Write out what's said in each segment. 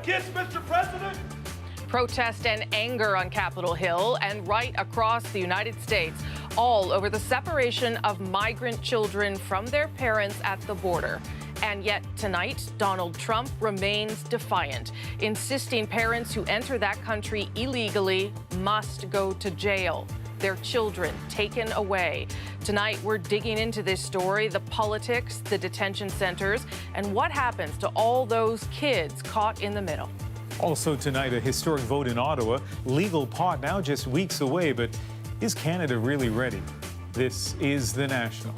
kids, Mr. President? Protest and anger on Capitol Hill and right across the United States, all over the separation of migrant children from their parents at the border. And yet tonight, Donald Trump remains defiant, insisting parents who enter that country illegally must go to jail. Their children taken away. Tonight, we're digging into this story, the politics, the detention centers, and what happens to all those kids caught in the middle. Also tonight, a historic vote in Ottawa. Legal pot now just weeks away, but is Canada really ready? This is The National.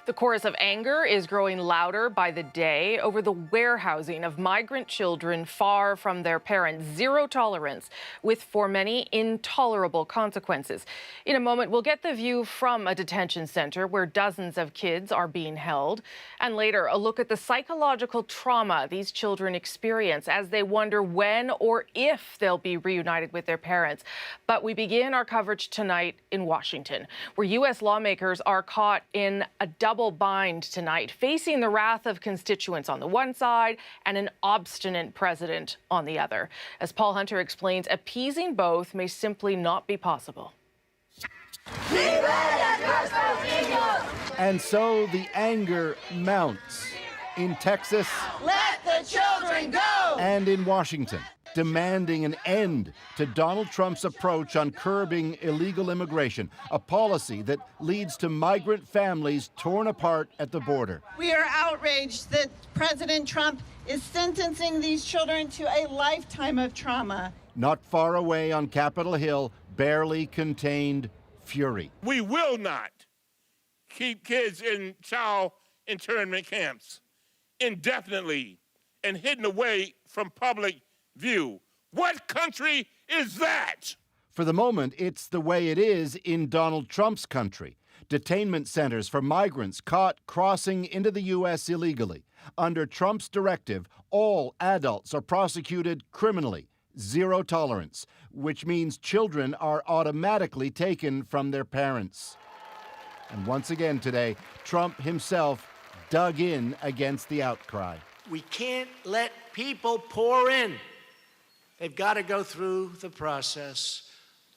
The chorus of anger is growing louder by the day over the warehousing of migrant children far from their parents. Zero tolerance, with for many intolerable consequences. In a moment, we'll get the view from a detention center where dozens of kids are being held. And later, a look at the psychological trauma these children experience as they wonder when or if they'll be reunited with their parents. But we begin our coverage tonight in Washington, where U.S. lawmakers are caught in a double bind tonight, facing the wrath of constituents on the one side and an obstinate president on the other. As Paul Hunter explains, appeasing both may simply not be possible. And so the anger mounts in Texas. Let the children go! And in Washington, demanding an end to Donald Trump's approach on curbing illegal immigration, a policy that leads to migrant families torn apart at the border. We are outraged that President Trump is sentencing these children to a lifetime of trauma. Not far away on Capitol Hill, barely contained fury. We will not keep kids in child internment camps indefinitely and hidden away from public view. What country is that? For the moment, it's the way it is in Donald Trump's country. Detainment centers for migrants caught crossing into the U.S. illegally. Under Trump's directive, all adults are prosecuted criminally. Zero tolerance, which means children are automatically taken from their parents. And once again today, Trump himself dug in against the outcry. We can't let people pour in. They've got to go through the process,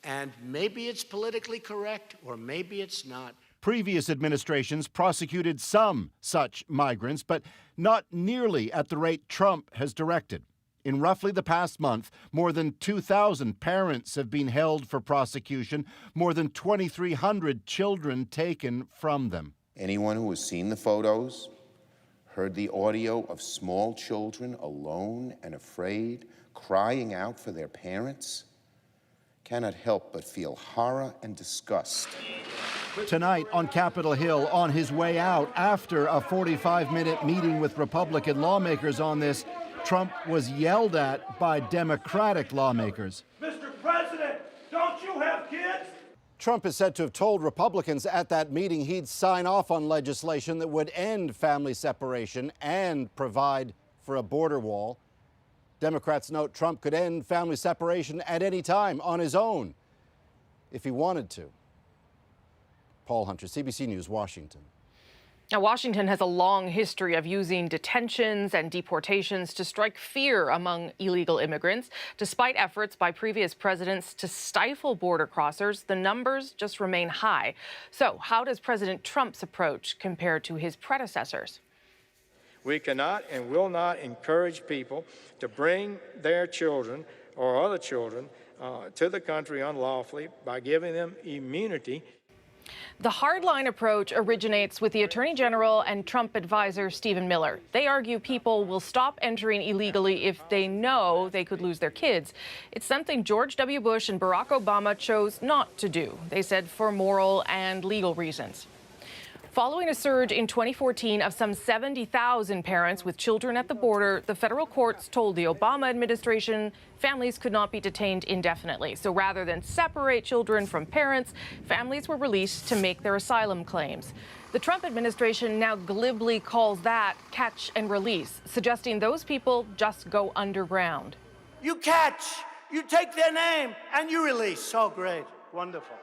and maybe it's politically correct, or maybe it's not. Previous administrations prosecuted some such migrants, but not nearly at the rate Trump has directed. In roughly the past month, more than 2,000 parents have been held for prosecution, more than 2,300 children taken from them. Anyone who has seen the photos, heard the audio of small children alone and afraid, crying out for their parents, cannot help but feel horror and disgust. Tonight on Capitol Hill, on his way out after a 45-minute meeting with Republican lawmakers on this, Trump was yelled at by Democratic lawmakers. Mr. President, don't you have kids? Trump is said to have told Republicans at that meeting he'd sign off on legislation that would end family separation and provide for a border wall. Democrats note Trump could end family separation at any time on his own if he wanted to. Paul Hunter, CBC News, Washington. Now, Washington has a long history of using detentions and deportations to strike fear among illegal immigrants. Despite efforts by previous presidents to stifle border crossers, the numbers just remain high. So how does President Trump's approach compare to his predecessors? We cannot and will not encourage people to bring their children or other children to the country unlawfully by giving them immunity. The hardline approach originates with the Attorney General and Trump advisor Stephen Miller. They argue people will stop entering illegally if they know they could lose their kids. It's something George W. Bush and Barack Obama chose not to do, they said, for moral and legal reasons. Following a surge in 2014 of some 70,000 parents with children at the border, the federal courts told the Obama administration families could not be detained indefinitely. So rather than separate children from parents, families were released to make their asylum claims. The Trump administration now glibly calls that catch and release, suggesting those people just go underground. You catch, you take their name, and you release. Oh, great, wonderful.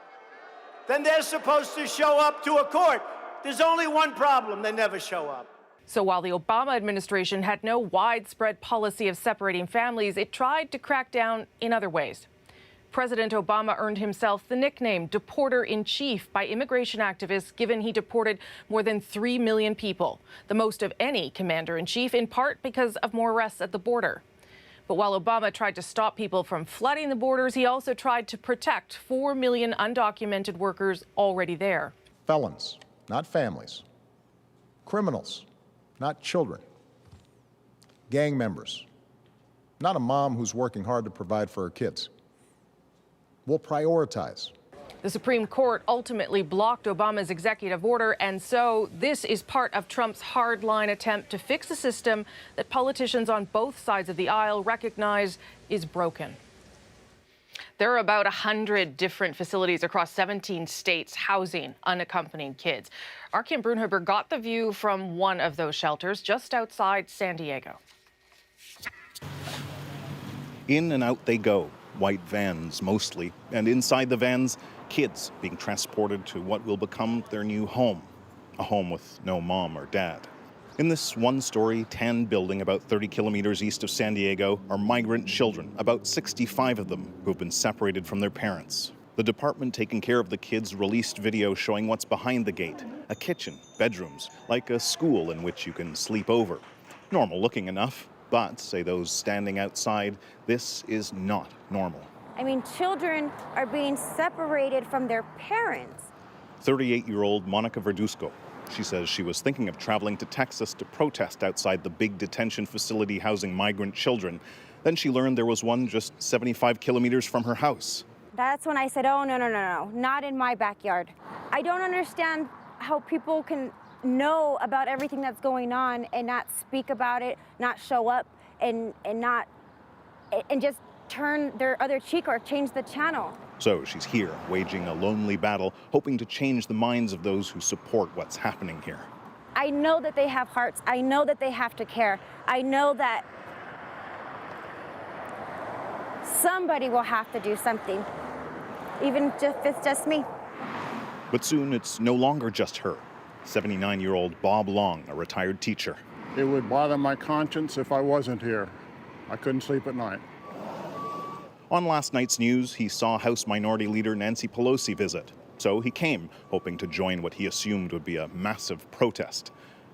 Then they're supposed to show up to a court There's only one problem: they never show up. So while the Obama administration had no widespread policy of separating families, it tried to crack down in other ways. President Obama earned himself the nickname Deporter-in-Chief by immigration activists, given he deported more than 3 million people, the most of any commander-in-chief, in part because of more arrests at the border. But while Obama tried to stop people from flooding the borders, he also tried to protect 4 million undocumented workers already there. Felons, not families. Criminals, not children. Gang members, not a mom who's working hard to provide for her kids. We'll prioritize. The Supreme Court ultimately blocked Obama's executive order, and so this is part of Trump's hardline attempt to fix a system that politicians on both sides of the aisle recognize is broken. There are about 100 different facilities across 17 states housing unaccompanied kids. Our Kim Brunhuber got the view from one of those shelters just outside San Diego. In and out they go, white vans mostly, and inside the vans, kids being transported to what will become their new home, a home with no mom or dad. In this one-story, tan building about 30 kilometers east of San Diego are migrant children, about 65 of them, who have been separated from their parents. The department taking care of the kids released video showing what's behind the gate, a kitchen, bedrooms, like a school in which you can sleep over. Normal looking enough, but, say those standing outside, this is not normal. I mean, children are being separated from their parents. 38-year-old Monica Verduzco. She says she was thinking of traveling to Texas to protest outside the big detention facility housing migrant children. Then she learned there was one just 75 kilometers from her house. That's when I said, oh, no, not in my backyard. I don't understand how people can know about everything that's going on and not speak about it, not show up, and just turn their other cheek or change the channel. So she's here, waging a lonely battle, hoping to change the minds of those who support what's happening here. I know that they have hearts. I know that they have to care. I know that somebody will have to do something, even if it's just me. But soon it's no longer just her. 79-year-old Bob Long, a retired teacher. It would bother my conscience if I wasn't here. I couldn't sleep at night. On last night's news, he saw House Minority Leader Nancy Pelosi visit. So he came, hoping to join what he assumed would be a massive protest.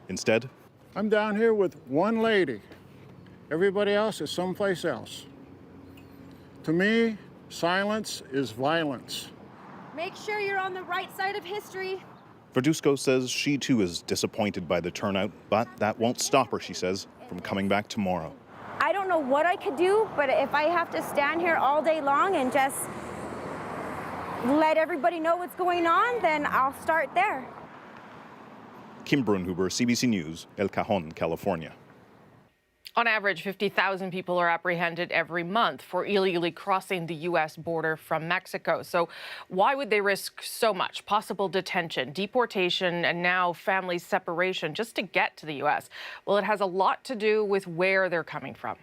Instead, I'm down here with one lady. Everybody else is someplace else. To me, silence is violence. Make sure you're on the right side of history. Verduzco says she too is disappointed by the turnout, but that won't stop her, she says, from coming back tomorrow. I don't know what I could do, but if I have to stand here all day long and just let everybody know what's going on, then I'll start there. Kim Brunhuber, CBC News, El Cajon, California. On average, 50,000 people are apprehended every month for illegally crossing the U.S. border from Mexico. So why would they risk so much? Possible detention, deportation, and now family separation just to get to the U.S.? Well, it has a lot to do with where they're coming from.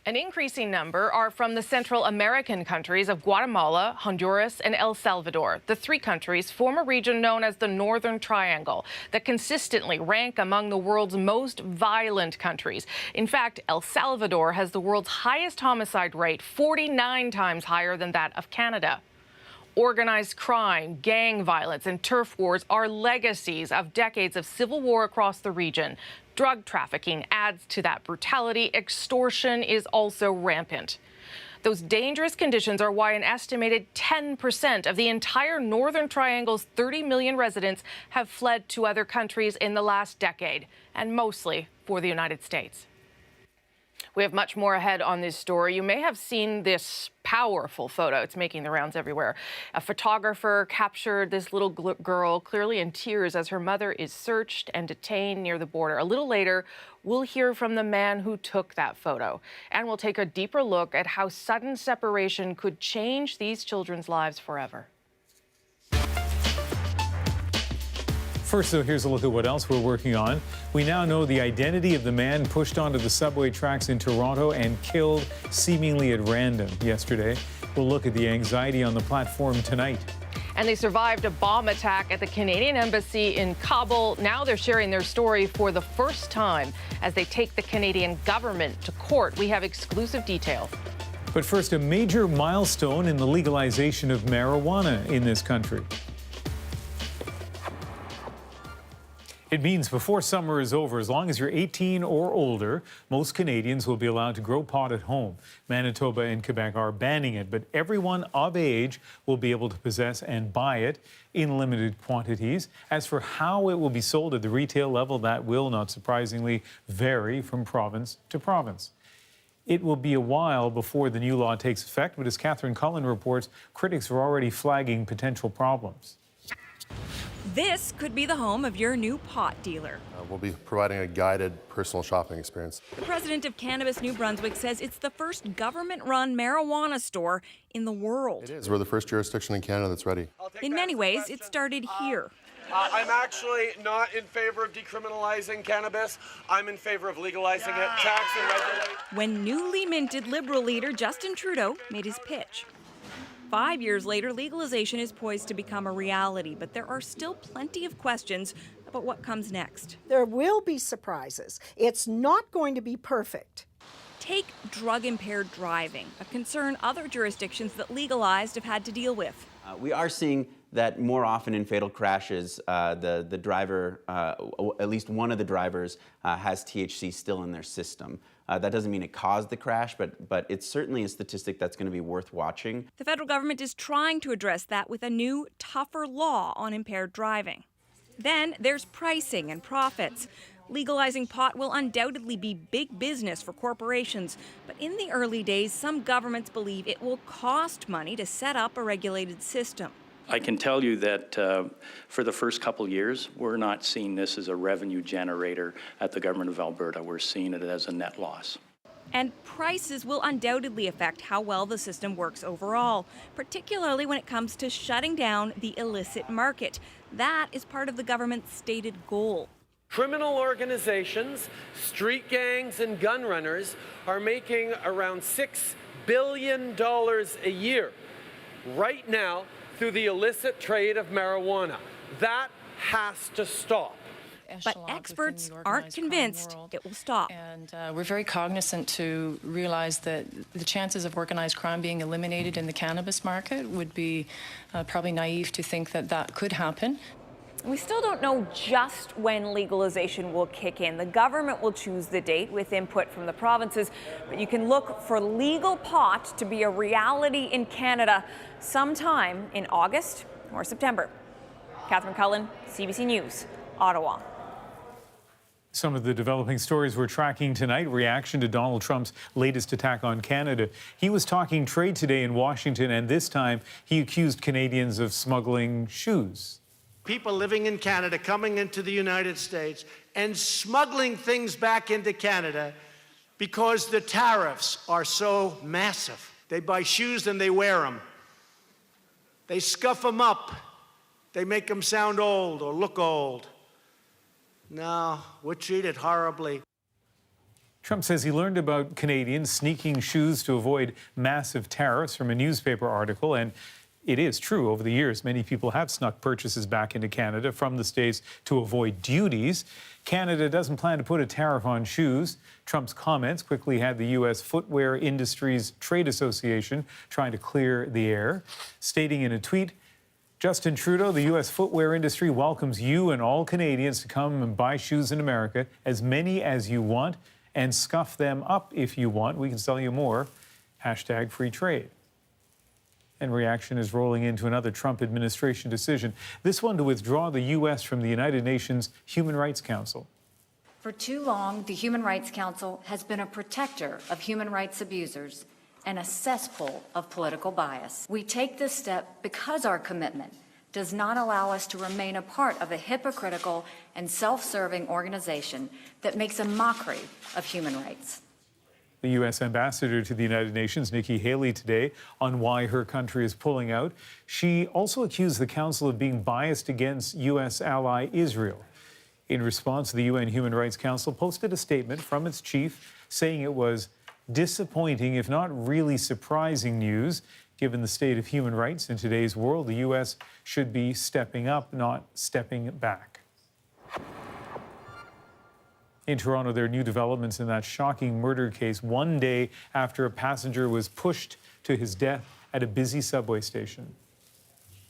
An increasing number are from the Central American countries of Guatemala, Honduras, and El Salvador. The three countries form a region known as the Northern Triangle that consistently rank among the world's most violent countries. In fact, El Salvador has the world's highest homicide rate, 49 times higher than that of Canada. Organized crime, gang violence, and turf wars are legacies of decades of civil war across the region. Drug trafficking adds to that brutality. Extortion is also rampant. Those dangerous conditions are why an estimated 10% of the entire Northern Triangle's 30 million residents have fled to other countries in the last decade, and mostly for the United States. We have much more ahead on this story. You may have seen this powerful photo. It's making the rounds everywhere. A photographer captured this little girl clearly in tears as her mother is searched and detained near the border. A little later, we'll hear from the man who took that photo. And we'll take a deeper look at how sudden separation could change these children's lives forever. First, though, here's a look at what else we're working on. We now know the identity of the man pushed onto the subway tracks in Toronto and killed seemingly at random yesterday. We'll look at the anxiety on the platform tonight. And they survived a bomb attack at the Canadian Embassy in Kabul. Now they're sharing their story for the first time as they take the Canadian government to court. We have exclusive details. But first, a major milestone in the legalization of marijuana in this country. It means before summer is over, as long as you're 18 or older, most Canadians will be allowed to grow pot at home. Manitoba and Quebec are banning it, but everyone of age will be able to possess and buy it in limited quantities. As for how it will be sold at the retail level, that will, not surprisingly, vary from province to province. It will be a while before the new law takes effect, but as Catherine Cullen reports, critics are already flagging potential problems. This could be the home of your new pot dealer. We'll be providing a guided personal shopping experience. The president of Cannabis New Brunswick says it's the first government-run marijuana store in the world. It is. We're the first jurisdiction in Canada that's ready. In many ways, it started here. I'm actually not in favor of decriminalizing cannabis. I'm in favor of legalizing it, tax and regulate. When newly minted Liberal leader Justin Trudeau made his pitch. 5 years later, legalization is poised to become a reality, but there are still plenty of questions about what comes next. There will be surprises. It's not going to be perfect. Take drug-impaired driving, a concern other jurisdictions that legalized have had to deal with. We are seeing that more often in fatal crashes, the driver, at least one of the drivers, has THC still in their system. That doesn't mean it caused the crash, but it's certainly a statistic that's going to be worth watching. The federal government is trying to address that with a new, tougher law on impaired driving. Then there's pricing and profits. Legalizing pot will undoubtedly be big business for corporations, but in the early days, some governments believe it will cost money to set up a regulated system. I can tell you that for the first couple years, we're not seeing this as a revenue generator at the government of Alberta. We're seeing it as a net loss. And prices will undoubtedly affect how well the system works overall, particularly when it comes to shutting down the illicit market. That is part of the government's stated goal. Criminal organizations, street gangs, and gun runners are making around $6 billion a year right now through the illicit trade of marijuana. That has to stop. But experts aren't convinced it will stop. And we're very cognizant to realize that the chances of organized crime being eliminated in the cannabis market would be probably naive to think that that could happen. We still don't know just when legalization will kick in. The government will choose the date with input from the provinces, but you can look for legal pot to be a reality in Canada sometime in August or September. Catherine Cullen, CBC News, Ottawa. Some of the developing stories we're tracking tonight, reaction to Donald Trump's latest attack on Canada. He was talking trade today in Washington, and this time he accused Canadians of smuggling shoes. People living in Canada coming into the United States and smuggling things back into Canada because the tariffs are so massive. They buy shoes and they wear them. They scuff them up. They make them sound old or look old. No, we're treated horribly. Trump says he learned about Canadians sneaking shoes to avoid massive tariffs from a newspaper article, and it is true. Over the years, many people have snuck purchases back into Canada from the States to avoid duties. Canada doesn't plan to put a tariff on shoes. Trump's comments quickly had the U.S. Footwear Industries Trade Association trying to clear the air, stating in a tweet, Justin Trudeau, the U.S. footwear industry welcomes you and all Canadians to come and buy shoes in America, as many as you want, and scuff them up if you want. We can sell you more. Hashtag free trade. And reaction is rolling into another Trump administration decision, this one to withdraw the U.S. from the United Nations Human Rights Council. For too long, the Human Rights Council has been a protector of human rights abusers and a cesspool of political bias. We take this step because our commitment does not allow us to remain a part of a hypocritical and self-serving organization that makes a mockery of human rights. The U.S. ambassador to the United Nations, Nikki Haley, today on why her country is pulling out. She also accused the Council of being biased against U.S. ally Israel. In response, the UN Human Rights Council posted a statement from its chief saying it was disappointing, if not really surprising news, Given the state of human rights in today's world, the U.S. should be stepping up, not stepping back. In Toronto, there are new developments in that shocking murder case one day after a passenger was pushed to his death at a busy subway station.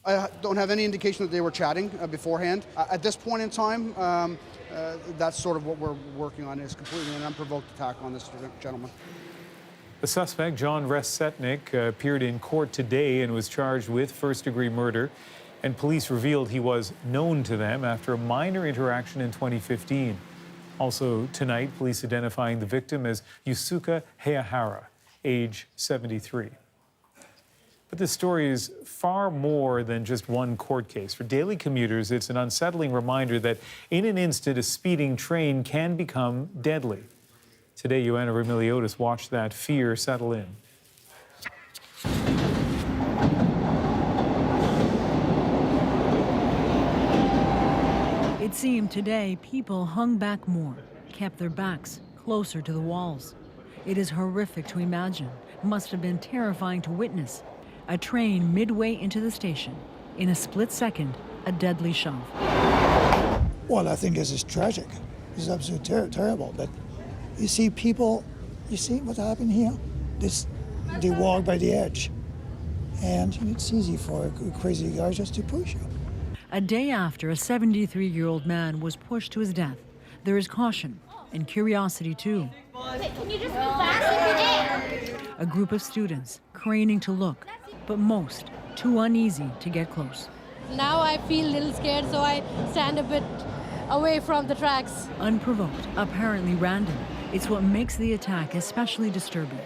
I don't have any indication that they were chatting beforehand. At this point in time, that's sort of what we're working on, is completely an unprovoked attack on this gentleman. The suspect, John Resetnik, appeared in court today and was charged with first-degree murder. And police revealed he was known to them after a minor interaction in 2015. Also tonight, police identifying the victim as Yusuka Heihara, age 73. But this story is far more than just one court case. For daily commuters, it's an unsettling reminder that in an instant, a speeding train can become deadly. Today, Joanna Remiliotis watched that fear settle in. It seemed today people hung back more, kept their backs closer to the walls. It is horrific to imagine, must have been terrifying to witness. A train midway into the station. In a split second, a deadly shove. Well, I think this is tragic. It's absolutely terrible. But you see people, you see what happened here? They walk by the edge. And it's easy for a crazy guy just to push you. A day after a 73-year-old man was pushed to his death, there is caution and curiosity too. Can you just move faster? A group of students craning to look, but most too uneasy to get close. Now I feel a little scared, so I stand a bit away from the tracks. Unprovoked, apparently random. It's what makes the attack especially disturbing.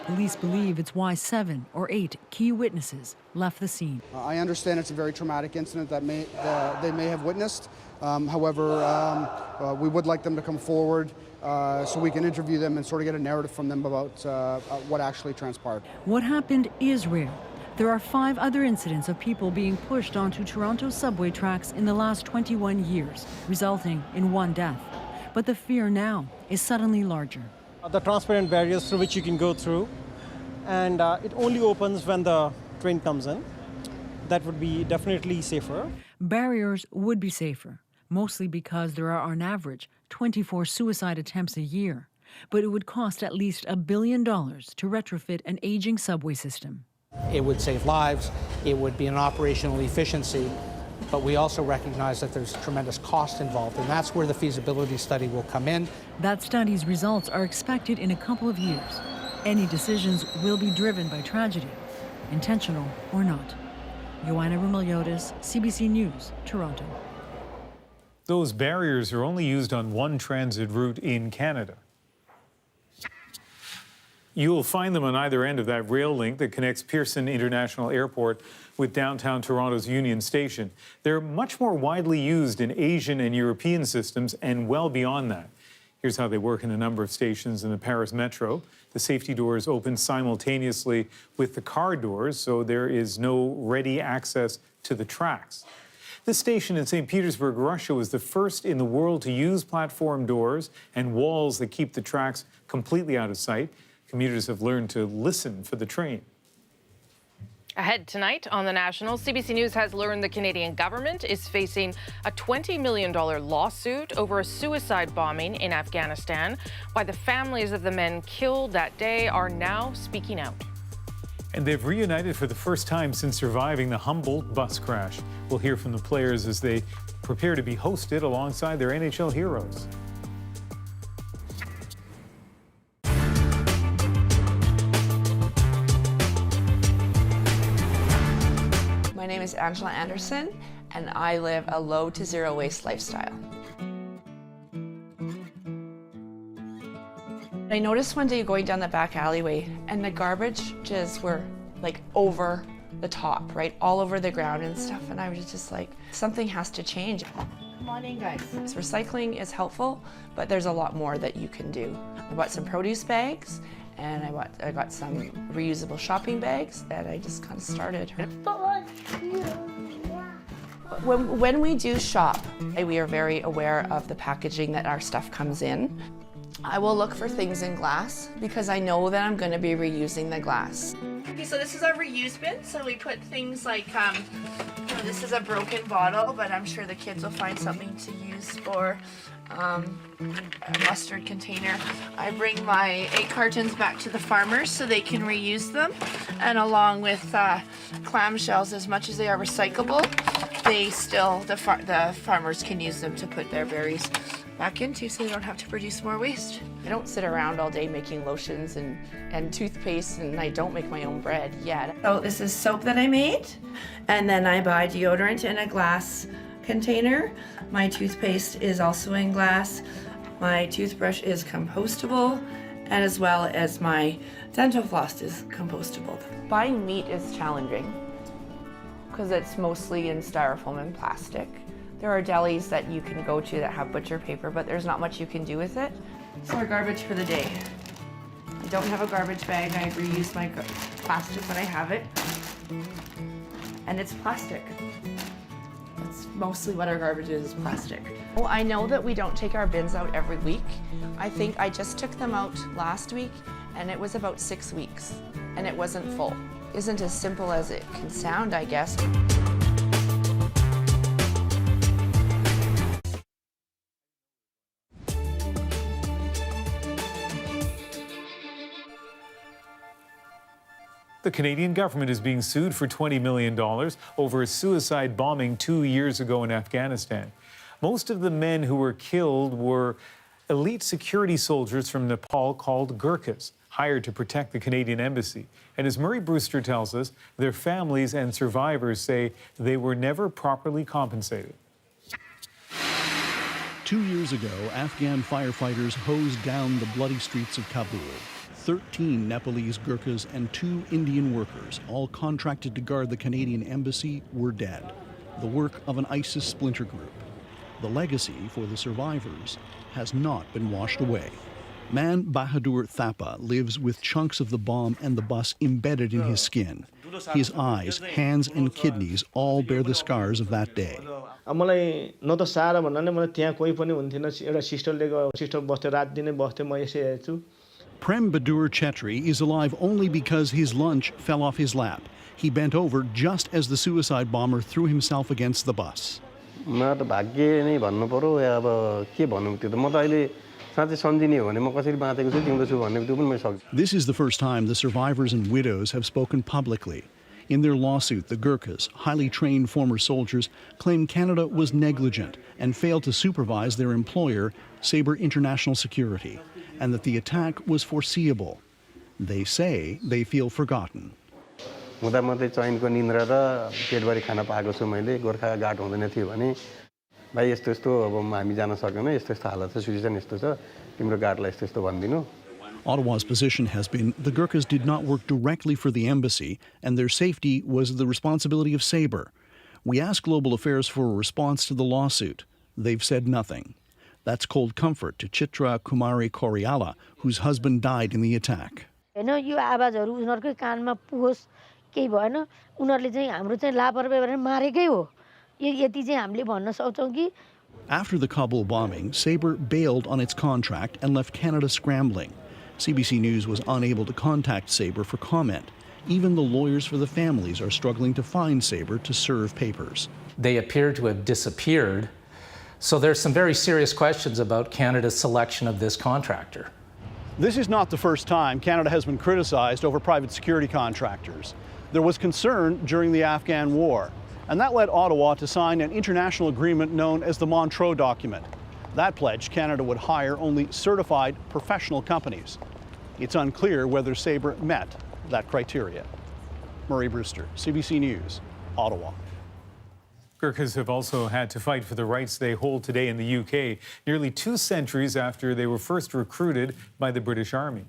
Police believe it's why 7 or 8 key witnesses left the scene. I understand it's a very traumatic incident that they may have witnessed. However, we would like them to come forward so we can interview them and sort of get a narrative from them about what actually transpired. What happened is rare. There are 5 other incidents of people being pushed onto Toronto subway tracks in the last 21 years, resulting in 1 death. But the fear now is suddenly larger. The transparent barriers through which you can go through, and it only opens when the train comes in. That would be definitely safer. Barriers would be safer, mostly because there are on average 24 suicide attempts a year. But it would cost at least $1 billion to retrofit an aging subway system. It would save lives, it would be an operational efficiency, but we also recognize that there's tremendous cost involved, and that's where the feasibility study will come in. That study's results are expected in a couple of years. Any decisions will be driven by tragedy, intentional or not. Joanna Remiliotis, CBC News, Toronto. Those barriers are only used on one transit route in Canada. You'll find them on either end of that rail link that connects Pearson International Airport with downtown Toronto's Union Station. They're much more widely used in Asian and European systems and well beyond that. Here's how they work in a number of stations in the Paris Metro. The safety doors open simultaneously with the car doors, so there is no ready access to the tracks. This station in St. Petersburg, Russia, was the first in the world to use platform doors and walls that keep the tracks completely out of sight. Commuters have learned to listen for the train. Ahead tonight on The National, CBC News has learned the Canadian government is facing a $20 million lawsuit over a suicide bombing in Afghanistan. Why the families of the men killed that day are now speaking out. And they've reunited for the first time since surviving the Humboldt bus crash. We'll hear from the players as they prepare to be hosted alongside their NHL heroes. My name is Angela Anderson, and I live a low to zero waste lifestyle. I noticed one day going down the back alleyway, and the garbage just were like over the top, right? All over the ground and stuff, and I was just like, something has to change. Come on in, guys. Recycling is helpful, but there's a lot more that you can do. I bought some produce bags, and I got some reusable shopping bags, and I just kind of started. When we do shop, we are very aware of the packaging that our stuff comes in. I will look for things in glass because I know that I'm going to be reusing the glass. Okay, so this is our reuse bin. So we put things like, this is a broken bottle, but I'm sure the kids will find something to use for a mustard container. I bring my egg cartons back to the farmers so they can reuse them. And along with clamshells, as much as they are recyclable, they still, the farmers can use them to put their berries back into so they don't have to produce more waste. I don't sit around all day making lotions and toothpaste, and I don't make my own bread yet. So this is soap that I made, and then I buy deodorant in a glass container. My toothpaste is also in glass. My toothbrush is compostable, and as well as my dental floss is compostable. Buying meat is challenging because it's mostly in styrofoam and plastic. There are delis that you can go to that have butcher paper, but there's not much you can do with it. So our garbage for the day. I don't have a garbage bag. I reuse my plastic when I have it. And it's plastic. That's mostly what our garbage is plastic. Well, I know that we don't take our bins out every week. I think I just took them out last week, and it was about 6 weeks, and it wasn't full. Isn't as simple as it can sound, I guess. The Canadian government is being sued for $20 million over a suicide bombing 2 years ago in Afghanistan. Most of the men who were killed were elite security soldiers from Nepal called Gurkhas, hired to protect the Canadian embassy. And as Murray Brewster tells us, their families and survivors say they were never properly compensated. 2 years ago, Afghan firefighters hosed down the bloody streets of Kabul. 13 Nepalese Gurkhas and 2 Indian workers, all contracted to guard the Canadian embassy, were dead. The work of an ISIS splinter group. The legacy for the survivors has not been washed away. Man Bahadur Thapa lives with chunks of the bomb and the bus embedded in his skin. His eyes, hands, and kidneys all bear the scars of that day. मलाई न त सारा भन्नाले मलाई त्यहाँ कोही पनि हुन्थेन एउटा सिस्टर बस्थे रात दिनै बस्थे म यसै हेर्छु Prem Badur Chetri is alive only because his lunch fell off his lap. He bent over just as the suicide bomber threw himself against the bus. म त भाग्य नै भन्नु पर्यो अब के भन्नु त्यो त म त अहिले साँच्चै सम्झिने हो भने म कसरी बाँचेको छु जिउँदो छु भन्ने त्यो पनि म सक्छु. This is the first time the survivors and widows have spoken publicly. In their lawsuit, the Gurkhas, highly trained former soldiers, claim Canada was negligent and failed to supervise their employer, Sabre International Security, and that the attack was foreseeable. They say they feel forgotten. हुँदामात्रै चैनको निन्द्रा र पेटभरि खाना पाएको छु मैले Gorkha guard हुँदैन थियो भने भाइ यस्तो यस्तो अब हामी जान सकेनौँ यस्तो यस्तो हालत छ सिचुएसन यस्तो छ तिम्रो गार्डलाई यस्तो यस्तो भनिदिनु. Ottawa's position has been the Gurkhas did not work directly for the embassy, and their safety was the responsibility of Sabre. We asked Global Affairs for a response to the lawsuit. They've said nothing. That's cold comfort to Chitra Kumari Koriala, whose husband died in the attack. यो आवाजहरु उनीहरुकै कानमा पुगोस् केही भएन उनीहरुले चाहिँ हाम्रो चाहिँ लापरवाही गरेर मारेकै हो यति चाहिँ हामीले भन्न सक्छौं कि. After the Kabul bombing, Sabre bailed on its contract and left Canada scrambling. CBC News was unable to contact Sabre for comment. Even the lawyers for the families are struggling to find Sabre to serve papers. They appear to have disappeared. So there's some very serious questions about Canada's selection of this contractor. This is not the first time Canada has been criticized over private security contractors. There was concern during the Afghan war, and that led Ottawa to sign an international agreement known as the Montreux Document. That pledged Canada would hire only certified professional companies. It's unclear whether Sabre met that criteria. Murray Brewster, CBC News, Ottawa. Gurkhas have also had to fight for the rights they hold today in the UK, nearly 2 centuries after they were first recruited by the British Army.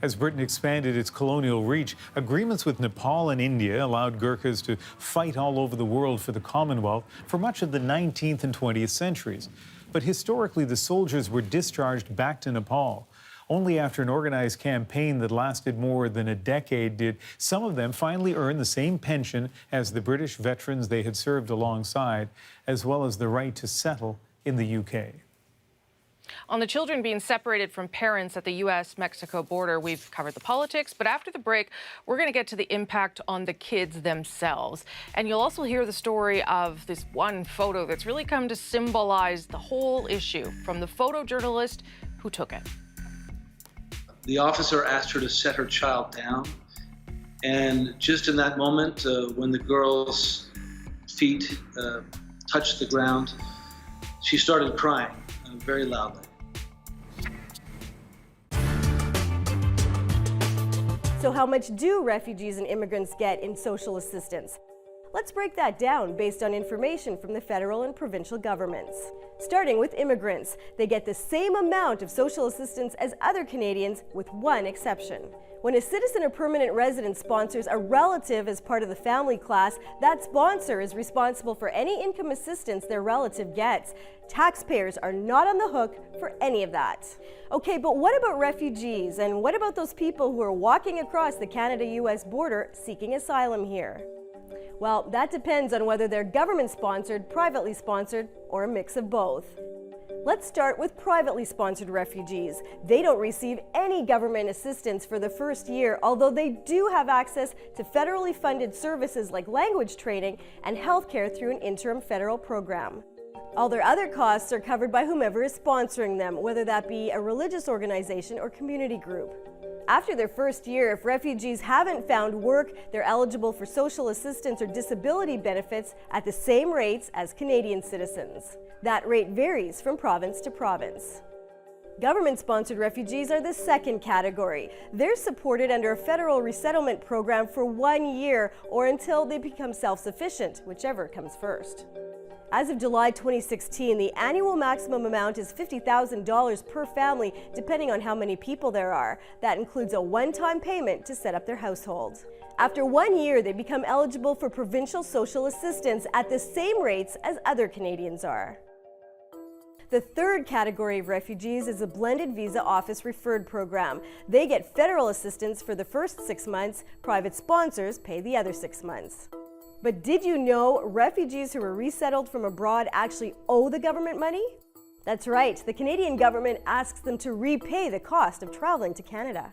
As Britain expanded its colonial reach, agreements with Nepal and India allowed Gurkhas to fight all over the world for the Commonwealth for much of the 19th and 20th centuries. But historically, the soldiers were discharged back to Nepal. Only after an organized campaign that lasted more than a decade did some of them finally earn the same pension as the British veterans they had served alongside, as well as the right to settle in the UK. On the children being separated from parents at the U.S.-Mexico border, we've covered the politics, but after the break, we're going to get to the impact on the kids themselves. And you'll also hear the story of this one photo that's really come to symbolize the whole issue from the photojournalist who took it. The officer asked her to set her child down, and just in that moment, when the girl's feet touched the ground, she started crying very loudly. So how much do refugees and immigrants get in social assistance? Let's break that down based on information from the federal and provincial governments. Starting with immigrants, they get the same amount of social assistance as other Canadians, with one exception. When a citizen or permanent resident sponsors a relative as part of the family class, that sponsor is responsible for any income assistance their relative gets. Taxpayers are not on the hook for any of that. Okay, but what about refugees? And what about those people who are walking across the Canada-US border seeking asylum here? Well, that depends on whether they're government-sponsored, privately sponsored, or a mix of both. Let's start with privately sponsored refugees. They don't receive any government assistance for the first year, although they do have access to federally funded services like language training and healthcare through an interim federal program. All their other costs are covered by whomever is sponsoring them, whether that be a religious organization or community group. After their first year, if refugees haven't found work, they're eligible for social assistance or disability benefits at the same rates as Canadian citizens. That rate varies from province to province. Government-sponsored refugees are the second category. They're supported under a federal resettlement program for 1 year or until they become self-sufficient, whichever comes first. As of July 2016, the annual maximum amount is $50,000 per family, depending on how many people there are. That includes a one-time payment to set up their household. After 1 year, they become eligible for provincial social assistance at the same rates as other Canadians are. The third category of refugees is a blended visa office referred program. They get federal assistance for the first 6 months, private sponsors pay the other 6 months. But did you know refugees who are resettled from abroad actually owe the government money? That's right, the Canadian government asks them to repay the cost of traveling to Canada.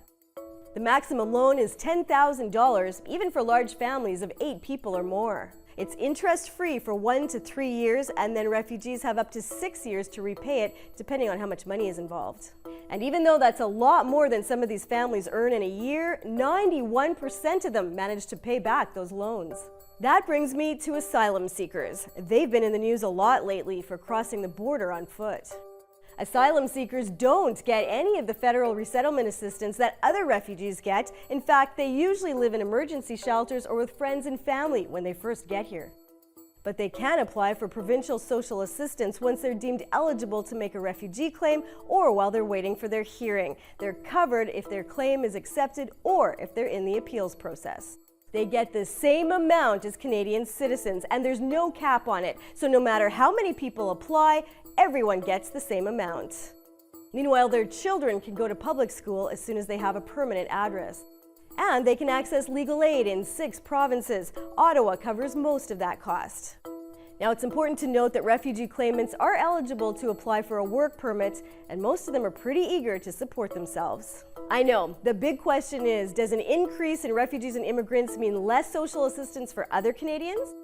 The maximum loan is $10,000, even for large families of 8 people or more. It's interest-free for 1 to 3 years, and then refugees have up to 6 years to repay it, depending on how much money is involved. And even though that's a lot more than some of these families earn in a year, 91% of them manage to pay back those loans. That brings me to asylum seekers. They've been in the news a lot lately for crossing the border on foot. Asylum seekers don't get any of the federal resettlement assistance that other refugees get. In fact, they usually live in emergency shelters or with friends and family when they first get here. But they can apply for provincial social assistance once they're deemed eligible to make a refugee claim or while they're waiting for their hearing. They're covered if their claim is accepted or if they're in the appeals process. They get the same amount as Canadian citizens, and there's no cap on it. So no matter how many people apply, everyone gets the same amount. Meanwhile, their children can go to public school as soon as they have a permanent address. And they can access legal aid in 6 provinces. Ottawa covers most of that cost. Now, it's important to note that refugee claimants are eligible to apply for a work permit, and most of them are pretty eager to support themselves. I know, the big question is, does an increase in refugees and immigrants mean less social assistance for other Canadians?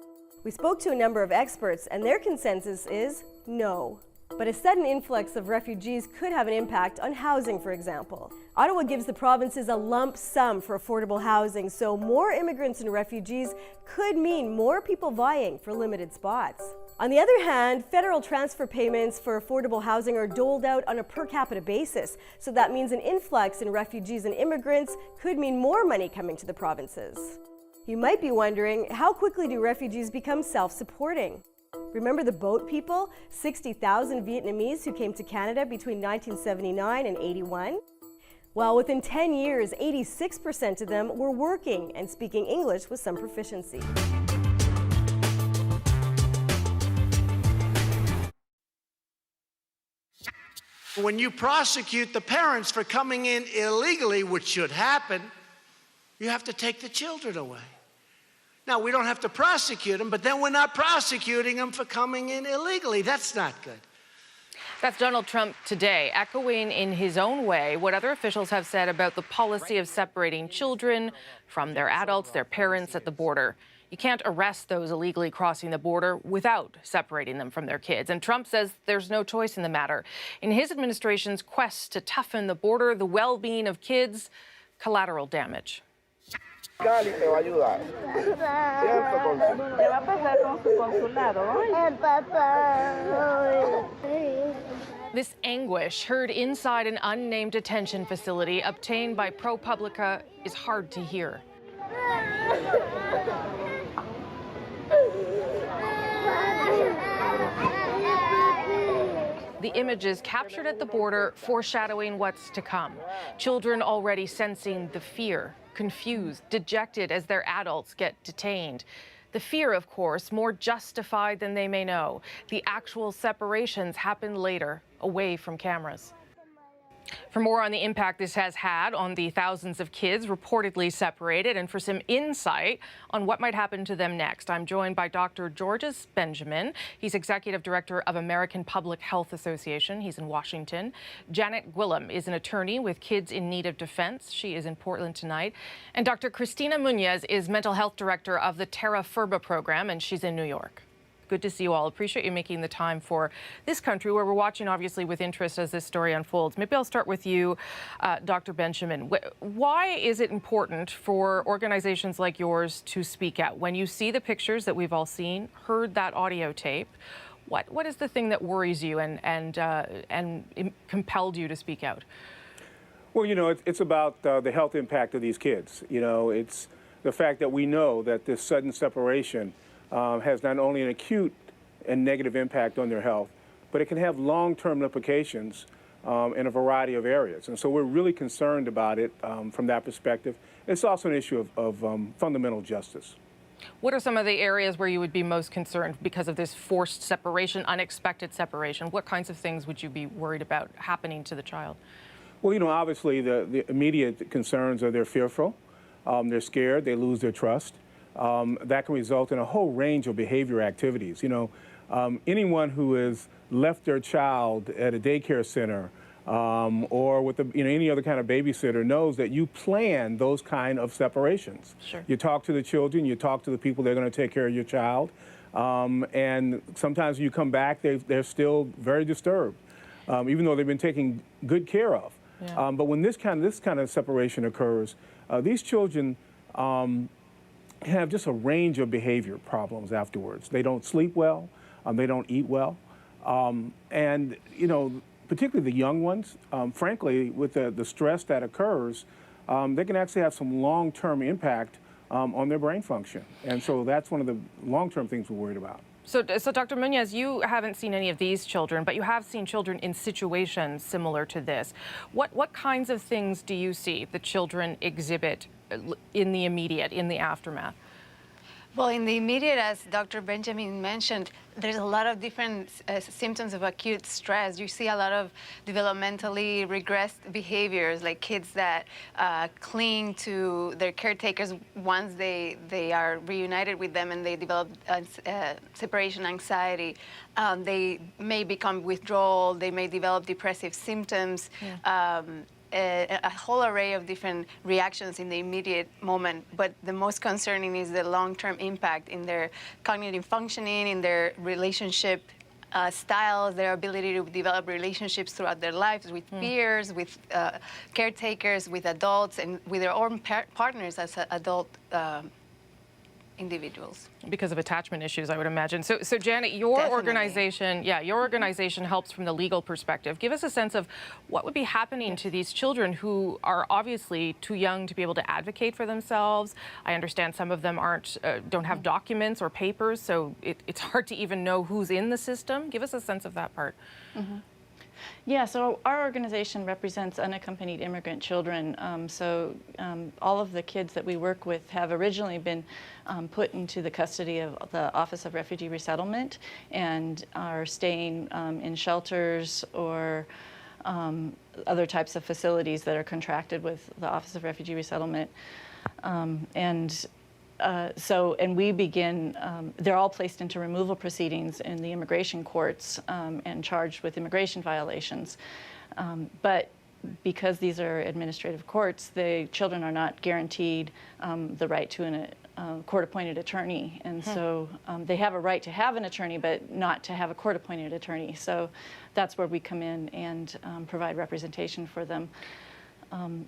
We spoke to a number of experts, and their consensus is no. But a sudden influx of refugees could have an impact on housing, for example. Ottawa gives the provinces a lump sum for affordable housing, so more immigrants and refugees could mean more people vying for limited spots. On the other hand, federal transfer payments for affordable housing are doled out on a per capita basis, so that means an influx in refugees and immigrants could mean more money coming to the provinces. You might be wondering, how quickly do refugees become self-supporting? Remember the boat people, 60,000 Vietnamese who came to Canada between 1979 and 81? Well, within 10 years, 86% of them were working and speaking English with some proficiency. When you prosecute the parents for coming in illegally, which should happen, you have to take the children away. Now, we don't have to prosecute them, but then we're not prosecuting them for coming in illegally. That's not good. That's Donald Trump today, echoing in his own way what other officials have said about the policy of separating children from their adults, their parents at the border. You can't arrest those illegally crossing the border without separating them from their kids. And Trump says there's no choice in the matter. In his administration's quest to toughen the border, the well-being of kids, collateral damage. Cali te va a ayudar. ¿Qué va a pasar con su consulado? This anguish, heard inside an unnamed detention facility obtained by ProPublica, is hard to hear. The images captured at the border foreshadowing what's to come. Children already sensing the fear, confused, dejected as their adults get detained. The fear, of course, more justified than they may know. The actual separations happen later, away from cameras. For more on the impact this has had on the thousands of kids reportedly separated and for some insight on what might happen to them next, I'm joined by Dr. Georges Benjamin. He's Executive Director of American Public Health Association. He's in Washington. Janet Gwillem is an attorney with Kids in Need of Defense. She is in Portland tonight. And Dr. Cristina Munoz is Mental Health Director of the Terra Firma program, and she's in New York. Good to see you all. Appreciate you making the time for this country, where we're watching, obviously, with interest as this story unfolds. Maybe I'll start with you, Dr. Benjamin. Why is it important for organizations like yours to speak out? When you see the pictures that we've all seen, heard that audio tape, what is the thing that worries you and compelled you to speak out? Well, you know, it's about the health impact of these kids. You know, it's the fact that we know that this sudden separation has not only an acute and negative impact on their health, but it can have long-term implications in a variety of areas. And so we're really concerned about it from that perspective. It's also an issue of fundamental justice. What are some of the areas where you would be most concerned because of this forced separation, unexpected separation? What kinds of things would you be worried about happening to the child? Well, you know, obviously the immediate concerns are they're fearful, they're scared, they lose their trust. That can result in a whole range of behavior activities. You know, anyone who has left their child at a daycare center or with any other kind of babysitter knows that you plan those kind of separations. Sure. You talk to the children, you talk to the people that are going to take care of your child, and sometimes when you come back, they're still very disturbed, even though they've been taken good care of. Yeah. But when this kind of separation occurs, these children have just a range of behavior problems afterwards. They don't sleep well, they don't eat well, and you know, particularly the young ones, frankly, with the stress that occurs, they can actually have some long-term impact on their brain function. And so that's one of the long-term things we're worried about. So Dr. Munoz, you haven't seen any of these children, but you have seen children in situations similar to this. What kinds of things do you see the children exhibit in the immediate, in the aftermath? Well, in the immediate, as Dr. Benjamin mentioned, there's a lot of different symptoms of acute stress. You see a lot of developmentally regressed behaviors, like kids that cling to their caretakers once they are reunited with them and they develop separation anxiety. They may become withdrawal. They may develop depressive symptoms. Yeah. A whole array of different reactions in the immediate moment, but the most concerning is the long-term impact in their cognitive functioning, in their relationship styles, their ability to develop relationships throughout their lives with peers, with caretakers, with adults, and with their own partners as adult individuals. Because of attachment issues, I would imagine. So Janet, your organization helps from the legal perspective. Give us a sense of what would be happening to these children who are obviously too young to be able to advocate for themselves. I understand some of them don't have documents or papers, so it's hard to even know who's in the system. Give us a sense of that part. Mm-hmm. Yeah, so our organization represents unaccompanied immigrant children. All of the kids that we work with have originally been put into the custody of the Office of Refugee Resettlement and are staying in shelters or other types of facilities that are contracted with the Office of Refugee Resettlement. And we begin, they're all placed into removal proceedings in the immigration courts and charged with immigration violations. But because these are administrative courts, the children are not guaranteed the right to a court-appointed attorney. And so they have a right to have an attorney, but not to have a court-appointed attorney. So that's where we come in and provide representation for them.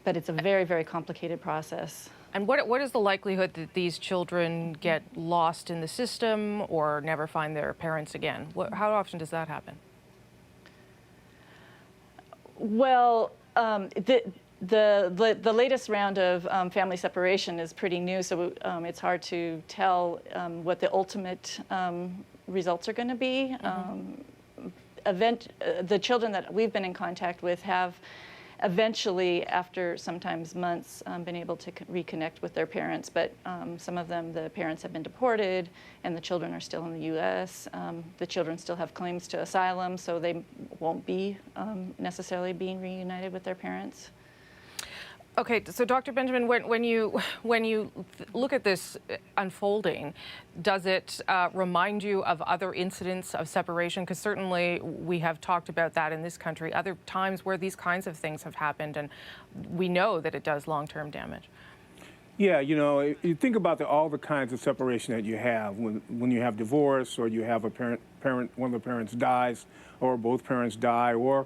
But it's a very, very complicated process. And what is the likelihood that these children get lost in the system or never find their parents again? How often does that happen? Well, the latest round of family separation is pretty new, so it's hard to tell what the ultimate results are going to be. The children that we've been in contact with have eventually, after sometimes months, been able to reconnect with their parents, but some of them, the parents have been deported and the children are still in the U.S. The children still have claims to asylum, so they won't be necessarily being reunited with their parents. Okay, so Dr. Benjamin, when you look at this unfolding, does it remind you of other incidents of separation? Because certainly we have talked about that in this country, other times where these kinds of things have happened, and we know that it does long-term damage. Yeah, you know, you think about all the kinds of separation that you have when you have divorce, or you have a one of the parents dies, or both parents die, or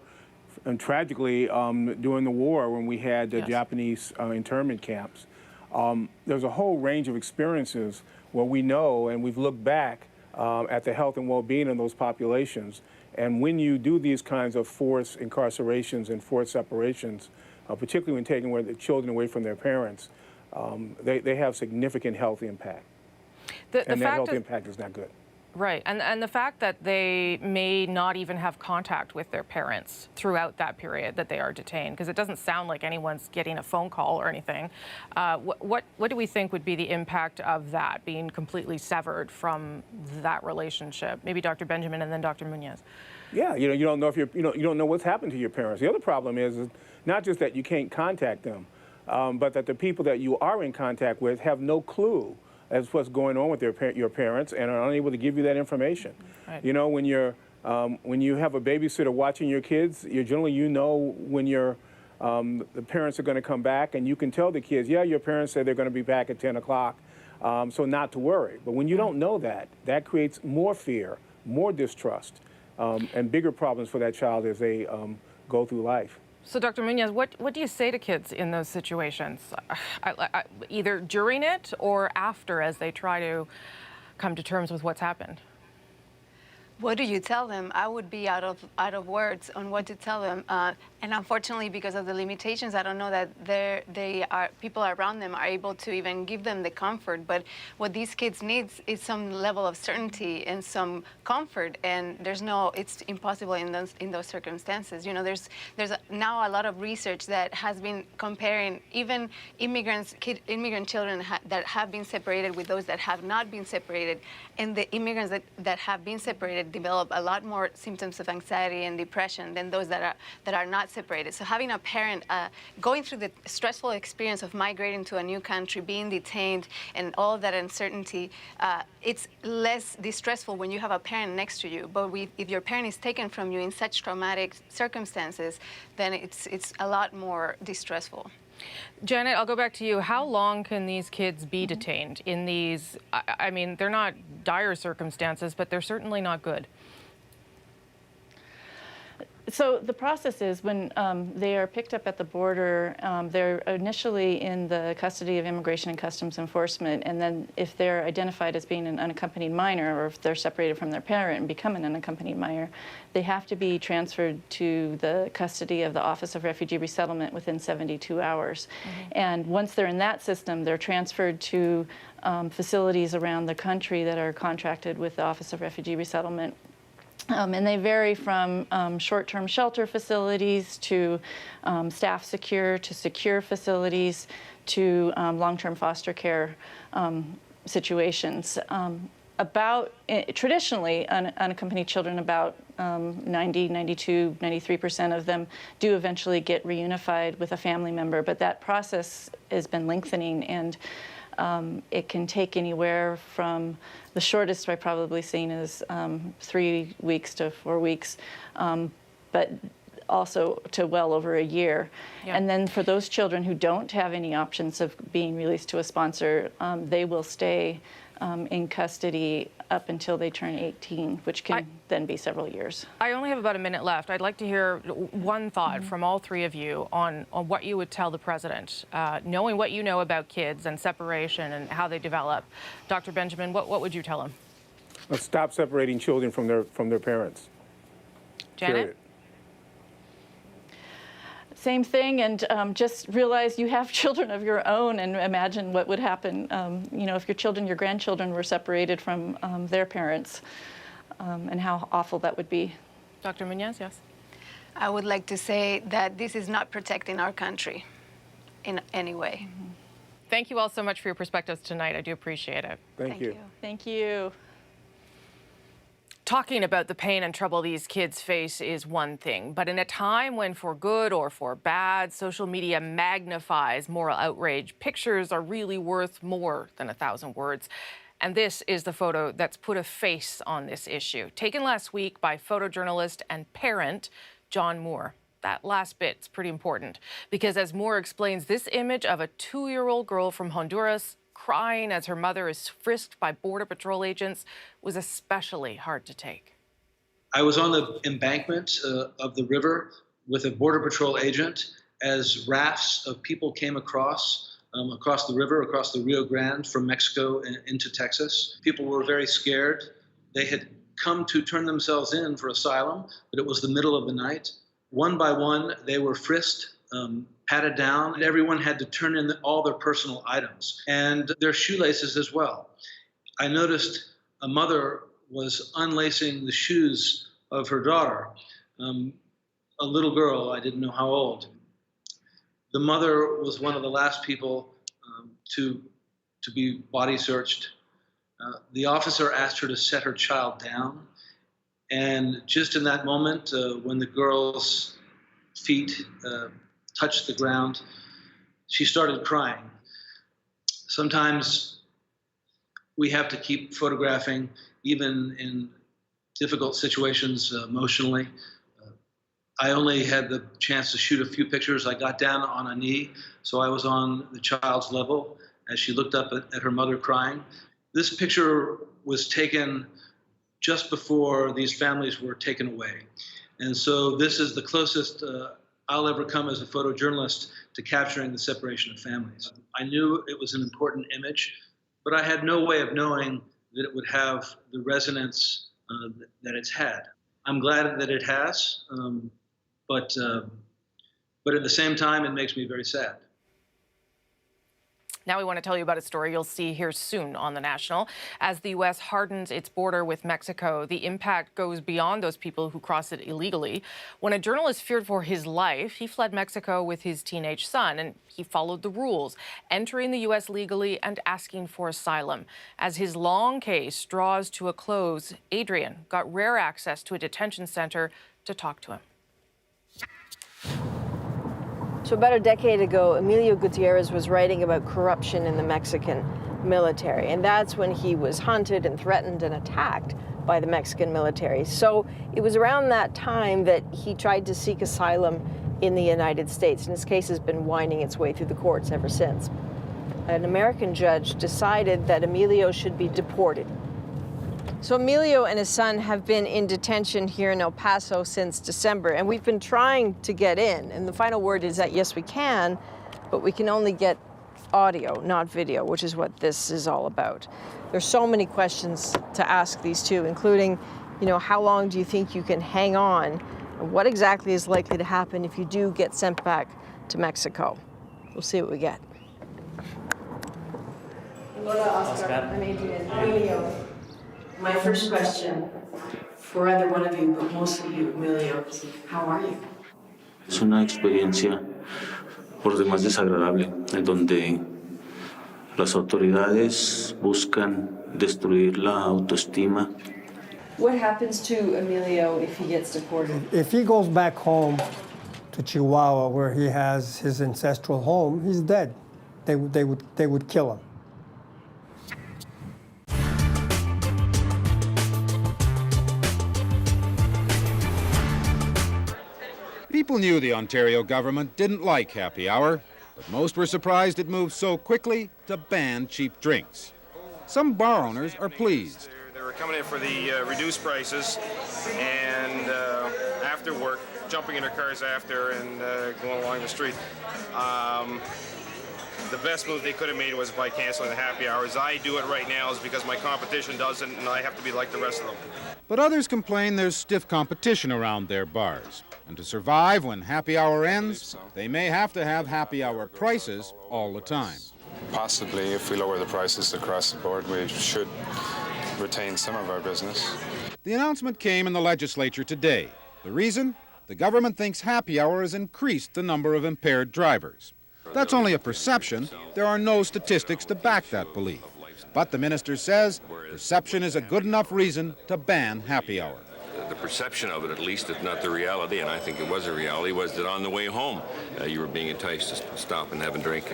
and tragically, during the war, when we had the Japanese internment camps, there's a whole range of experiences where we know and we've looked back at the health and well-being of those populations. And when you do these kinds of forced incarcerations and forced separations, particularly when taking the children away from their parents, they have significant health impact. And that health impact is not good. Right, and the fact that they may not even have contact with their parents throughout that period that they are detained, because it doesn't sound like anyone's getting a phone call or anything. What do we think would be the impact of that, being completely severed from that relationship? Maybe Dr. Benjamin and then Dr. Muñoz. Yeah, you know, you don't know if you don't know what's happened to your parents. The other problem is not just that you can't contact them, but that the people that you are in contact with have no clue as what's going on with your parents and are unable to give you that information. Right. You know, when you have a babysitter watching your kids, you know when the parents are going to come back, and you can tell the kids, yeah, your parents say they're going to be back at 10 o'clock, so not to worry. But when you don't know that creates more fear, more distrust, and bigger problems for that child as they go through life. So, Dr. Muñoz, what do you say to kids in those situations, either during it or after, as they try to come to terms with what's happened? What do you tell them? I would be out of words on what to tell them. And unfortunately, because of the limitations, I don't know that people around them are able to even give them the comfort. But what these kids need is some level of certainty and some comfort. And it's impossible in those circumstances. You know, there's now a lot of research that has been comparing even immigrant children that have been separated with those that have not been separated. And the immigrants that have been separated develop a lot more symptoms of anxiety and depression than those that are not separated. So having a parent going through the stressful experience of migrating to a new country, being detained, and all of that uncertainty, it's less distressful when you have a parent next to you. But if your parent is taken from you in such traumatic circumstances, then it's a lot more distressful. Janet, I'll go back to you. How long can these kids be detained in these, I mean, they're not dire circumstances, but they're certainly not good? So the process is when they are picked up at the border, they're initially in the custody of Immigration and Customs Enforcement, and then if they're identified as being an unaccompanied minor, or if they're separated from their parent and become an unaccompanied minor, they have to be transferred to the custody of the Office of Refugee Resettlement within 72 hours. And once they're in that system, they're transferred to facilities around the country that are contracted with the Office of Refugee Resettlement. And they vary from short-term shelter facilities to staff secure to secure facilities to long-term foster care situations. about, traditionally, unaccompanied children, about 90, 92, 93% of them do eventually get reunified with a family member, but that process has been lengthening, and it can take anywhere from, the shortest I've probably seen is 3 weeks to 4 weeks, but also to well over a year. Yeah. And then for those children who don't have any options of being released to a sponsor, they will stay in custody up until they turn 18, which can then be several years. I only have about a minute left. I'd like to hear one thought from all three of you on what you would tell the president, knowing what you know about kids and separation and how they develop. Dr. Benjamin, what would you tell him? Let's stop separating children from their parents. Janet? Period. Same thing, and just realize you have children of your own, and imagine what would happen, you know, if your children, your grandchildren were separated from their parents, and how awful that would be. Dr. Muñoz, yes? I would like to say that this is not protecting our country in any way. Mm-hmm. Thank you all so much for your perspectives tonight. I do appreciate it. Thank you. Thank you. Talking about the pain and trouble these kids face is one thing, but in a time when, for good or for bad, social media magnifies moral outrage, pictures are really worth more than 1,000 words. And this is the photo that's put a face on this issue, taken last week by photojournalist and parent John Moore. That last bit's pretty important, because as Moore explains, this image of a 2-year-old girl from Honduras crying as her mother is frisked by Border Patrol agents was especially hard to take. I was on the embankment of the river with a Border Patrol agent as rafts of people came across the river, across the Rio Grande from Mexico and into Texas. People were very scared. They had come to turn themselves in for asylum, but it was the middle of the night. One by one, they were frisked, patted down, and everyone had to turn in all their personal items and their shoelaces as well. I noticed a mother was unlacing the shoes of her daughter, a little girl, I didn't know how old. The mother was one of the last people to be body searched. The officer asked her to set her child down, and just in that moment, when the girl's feet touched the ground, she started crying. Sometimes we have to keep photographing, even in difficult situations emotionally. I only had the chance to shoot a few pictures. I got down on a knee, so I was on the child's level as she looked up at her mother crying. This picture was taken just before these families were taken away. And so this is the closest I'll ever come as a photojournalist to capturing the separation of families. I knew it was an important image, but I had no way of knowing that it would have the resonance that it's had. I'm glad that it has, but at the same time, it makes me very sad. Now we want to tell you about a story you'll see here soon on The National. As the U.S. hardens its border with Mexico, the impact goes beyond those people who cross it illegally. When a journalist feared for his life, he fled Mexico with his teenage son, and he followed the rules, entering the U.S. legally and asking for asylum. As his long case draws to a close, Adrian got rare access to a detention center to talk to him. So about a decade ago, Emilio Gutierrez was writing about corruption in the Mexican military, and that's when he was hunted and threatened and attacked by the Mexican military. So it was around that time that he tried to seek asylum in the United States, and his case has been winding its way through the courts ever since. An American judge decided that Emilio should be deported. So Emilio and his son have been in detention here in El Paso since December, and we've been trying to get in. And the final word is that, yes, we can, but we can only get audio, not video, which is what this is all about. There's so many questions to ask these two, including, you know, how long do you think you can hang on? And what exactly is likely to happen if you do get sent back to Mexico? We'll see what we get. Hola, Oscar. I'm Adrian. Emilio. My first question for either one of you, but mostly you, Emilio, is how are you? Es una experiencia por demás desagradable, en donde las autoridades buscan destruir la autoestima. What happens to Emilio if he gets deported? If he goes back home to Chihuahua, where he has his ancestral home, he's dead. They would kill him. People knew the Ontario government didn't like happy hour, but most were surprised it moved so quickly to ban cheap drinks. Some bar owners are pleased. They were coming in for the reduced prices, and after work, jumping in their cars after and going along the street. The best move they could have made was by canceling the happy hours. I do it right now is because my competition doesn't, and I have to be like the rest of them. But others complain there's stiff competition around their bars. And to survive when happy hour ends, they may have to have happy hour prices all the time. Possibly, if we lower the prices across the board, we should retain some of our business. The announcement came in the legislature today. The reason? The government thinks happy hour has increased the number of impaired drivers. That's only a perception. There are no statistics to back that belief. But the minister says perception is a good enough reason to ban happy hour. The perception of it, at least, if not the reality, and I think it was a reality, was that on the way home you were being enticed to stop and have a drink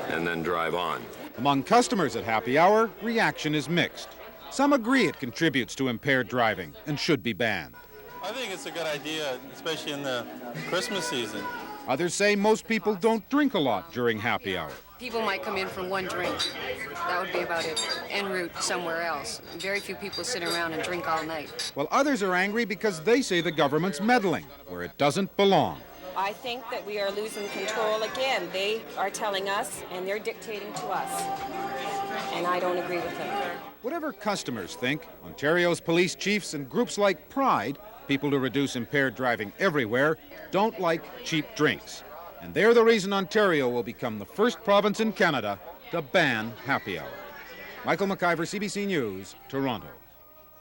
and then drive on. Among customers at happy hour, reaction is mixed. Some agree it contributes to impaired driving and should be banned. I think it's a good idea, especially in the Christmas season. Others say most people don't drink a lot during happy hour. People might come in for one drink. That would be about it. En route somewhere else. Very few people sit around and drink all night. While others are angry because they say the government's meddling where it doesn't belong. I think that we are losing control again. They are telling us and they're dictating to us. And I don't agree with them. Whatever customers think, Ontario's police chiefs and groups like Pride, people to reduce impaired driving everywhere, don't like cheap drinks. And they're the reason Ontario will become the first province in Canada to ban happy hour. Michael McIver, CBC News, Toronto.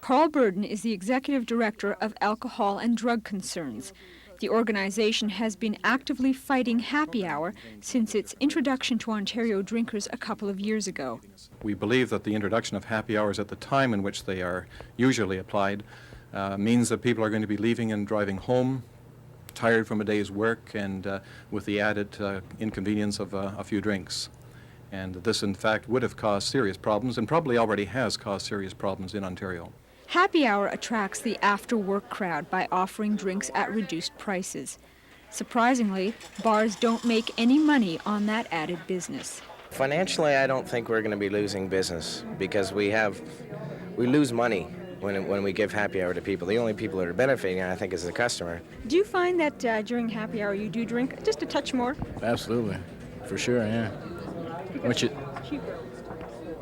Carl Burden is the executive director of Alcohol and Drug Concerns. The organization has been actively fighting happy hour since its introduction to Ontario drinkers a couple of years ago. We believe that the introduction of happy hours at the time in which they are usually applied means that people are going to be leaving and driving home tired from a day's work and with the added inconvenience of a few drinks. And this, in fact, would have caused serious problems and probably already has caused serious problems in Ontario. Happy hour attracts the after-work crowd by offering drinks at reduced prices. Surprisingly, bars don't make any money on that added business. Financially, I don't think we're going to be losing business because we lose money when we give happy hour to people. The only people that are benefiting, I think, is the customer. Do you find that during happy hour you do drink just a touch more? Absolutely, for sure, yeah. Cheaper.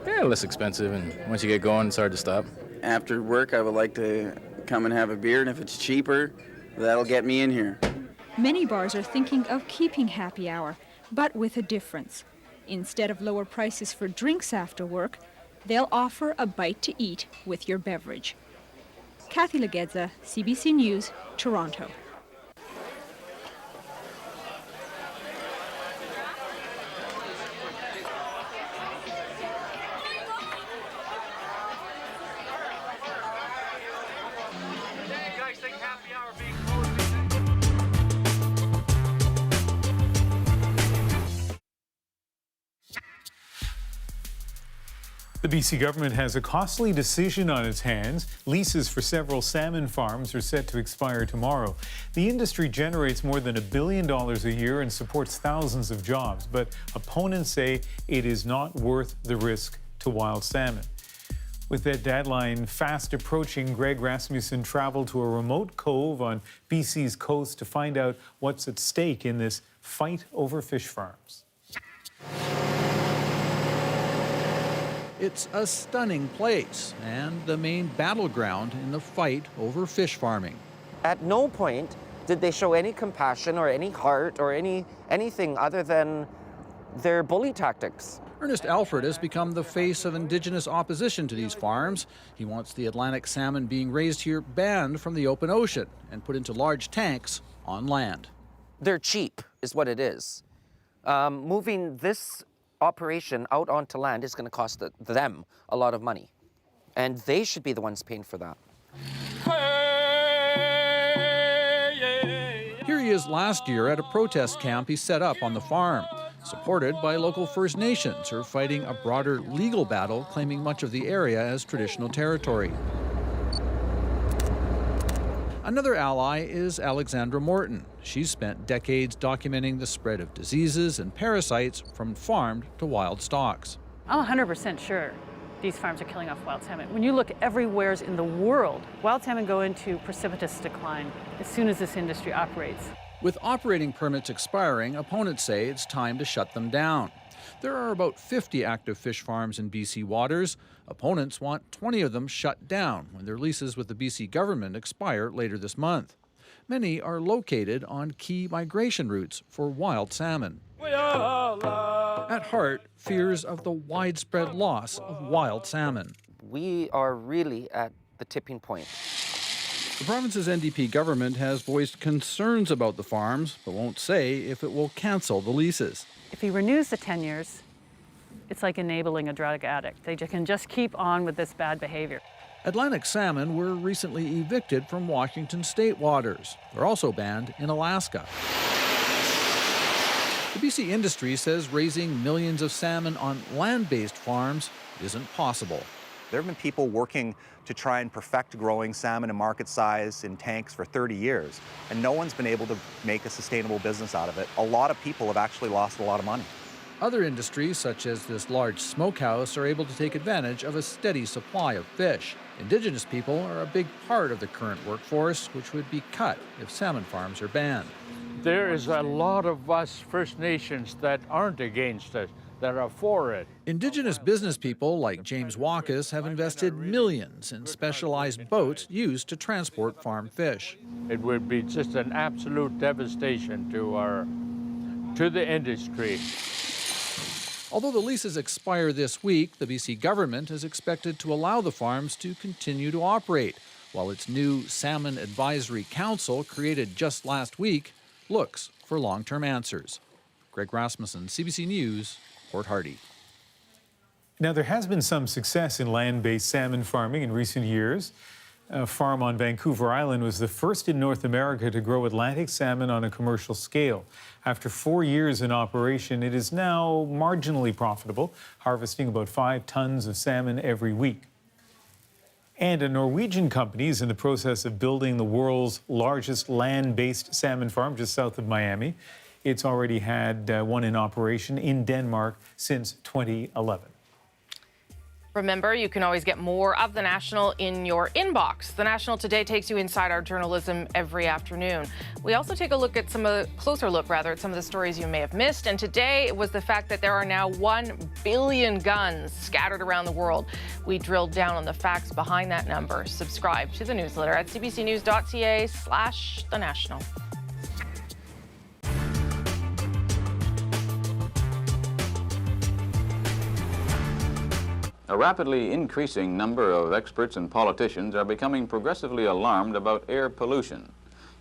Yeah, less expensive, and once you get going, it's hard to stop. After work, I would like to come and have a beer, and if it's cheaper, that'll get me in here. Many bars are thinking of keeping happy hour, but with a difference. Instead of lower prices for drinks after work, they'll offer a bite to eat with your beverage. Kathy Legedza, CBC News, Toronto. The BC government has a costly decision on its hands. Leases for several salmon farms are set to expire tomorrow. The industry generates more than $1 billion a year and supports thousands of jobs, but opponents say it is not worth the risk to wild salmon. With that deadline fast approaching, Greg Rasmussen traveled to a remote cove on BC's coast to find out what's at stake in this fight over fish farms. It's a stunning place and the main battleground in the fight over fish farming. At no point did they show any compassion or any heart or anything other than their bully tactics. Ernest Alfred has become the face of Indigenous opposition to these farms. He wants the Atlantic salmon being raised here banned from the open ocean and put into large tanks on land. They're cheap, is what it is. Moving this operation out onto land is going to cost them a lot of money. And they should be the ones paying for that. Here he is last year at a protest camp he set up on the farm. Supported by local First Nations who are fighting a broader legal battle claiming much of the area as traditional territory. Another ally is Alexandra Morton. She's spent decades documenting the spread of diseases and parasites from farmed to wild stocks. I'm 100% sure these farms are killing off wild salmon. When you look everywhere in the world, wild salmon go into precipitous decline as soon as this industry operates. With operating permits expiring, opponents say it's time to shut them down. There are about 50 active fish farms in BC waters. Opponents want 20 of them shut down when their leases with the BC government expire later this month. Many are located on key migration routes for wild salmon. At heart, fears of the widespread loss of wild salmon. We are really at the tipping point. The province's NDP government has voiced concerns about the farms, but won't say if it will cancel the leases. If he renews the 10 years, it's like enabling a drug addict. They can just keep on with this bad behavior. Atlantic salmon were recently evicted from Washington state waters. They're also banned in Alaska. The BC industry says raising millions of salmon on land-based farms isn't possible. There have been people working to try and perfect growing salmon in market size in tanks for 30 years, and no one's been able to make a sustainable business out of it. A lot of people have actually lost a lot of money. Other industries, such as this large smokehouse, are able to take advantage of a steady supply of fish. Indigenous people are a big part of the current workforce, which would be cut if salmon farms are banned. There is a lot of us First Nations that aren't against it, that are for it. Indigenous business people like James Walkus have invested millions in specialized boats used to transport farm fish. It would be just an absolute devastation to the industry. Although the leases expire this week, the BC government is expected to allow the farms to continue to operate, while its new Salmon Advisory Council, created just last week, looks for long-term answers. Greg Rasmussen, CBC News, Port Hardy. Now, there has been some success in land-based salmon farming in recent years. A farm on Vancouver Island was the first in North America to grow Atlantic salmon on a commercial scale. After 4 years in operation, it is now marginally profitable, harvesting about 5 tons of salmon every week. And a Norwegian company is in the process of building the world's largest land-based salmon farm just south of Miami. It's already had one in operation in Denmark since 2011. Remember, you can always get more of The National in your inbox. The National today takes you inside our journalism every afternoon. We also take a look at closer look at some of the stories you may have missed. And today was the fact that there are now 1 billion guns scattered around the world. We drilled down on the facts behind that number. Subscribe to the newsletter at cbcnews.ca/The National. A rapidly increasing number of experts and politicians are becoming progressively alarmed about air pollution.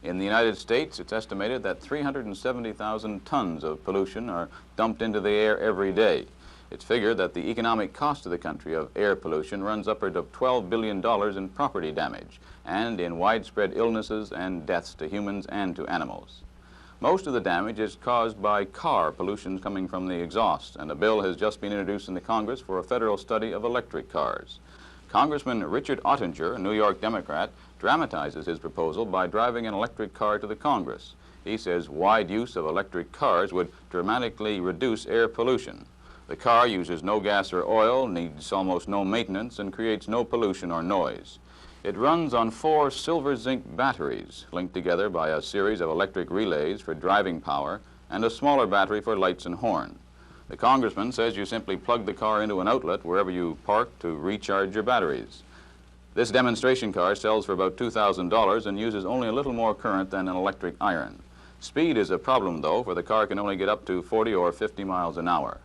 In the United States, it's estimated that 370,000 tons of pollution are dumped into the air every day. It's figured that the economic cost to the country of air pollution runs upward of $12 billion in property damage and in widespread illnesses and deaths to humans and to animals. Most of the damage is caused by car pollution coming from the exhaust, and a bill has just been introduced in the Congress for a federal study of electric cars. Congressman Richard Ottinger, a New York Democrat, dramatizes his proposal by driving an electric car to the Congress. He says wide use of electric cars would dramatically reduce air pollution. The car uses no gas or oil, needs almost no maintenance, and creates no pollution or noise. It runs on 4 silver zinc batteries linked together by a series of electric relays for driving power and a smaller battery for lights and horn. The congressman says you simply plug the car into an outlet wherever you park to recharge your batteries. This demonstration car sells for about $2,000 and uses only a little more current than an electric iron. Speed is a problem, though, for the car can only get up to 40 or 50 miles an hour.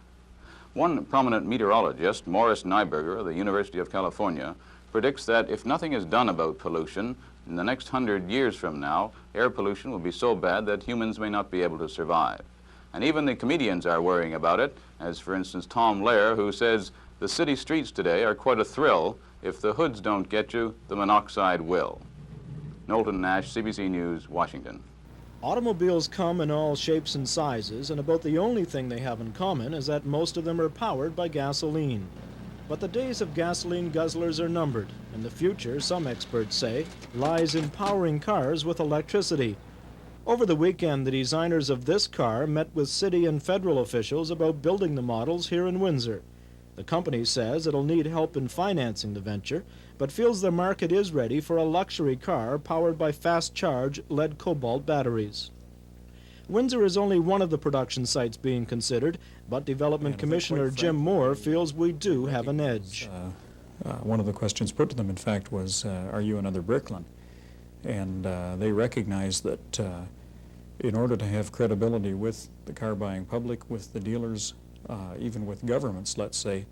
One prominent meteorologist, Morris Nyberger of the University of California, predicts that if nothing is done about pollution, in the next 100 years from now, air pollution will be so bad that humans may not be able to survive. And even the comedians are worrying about it, as for instance Tom Lair, who says the city streets today are quite a thrill. If the hoods don't get you, the monoxide will. Knowlton Nash, CBC News, Washington. Automobiles come in all shapes and sizes, and about the only thing they have in common is that most of them are powered by gasoline. But the days of gasoline guzzlers are numbered, and the future, some experts say, lies in powering cars with electricity. Over the weekend, the designers of this car met with city and federal officials about building the models here in Windsor. The company says it'll need help in financing the venture, but feels the market is ready for a luxury car powered by fast-charge lead cobalt batteries. Windsor is only one of the production sites being considered, but Development Commissioner Jim Moore feels we do have an edge. One of the questions put to them, in fact, was, are you another Brickland? And they recognize that in order to have credibility with the car-buying public, with the dealers, even with governments, let's say,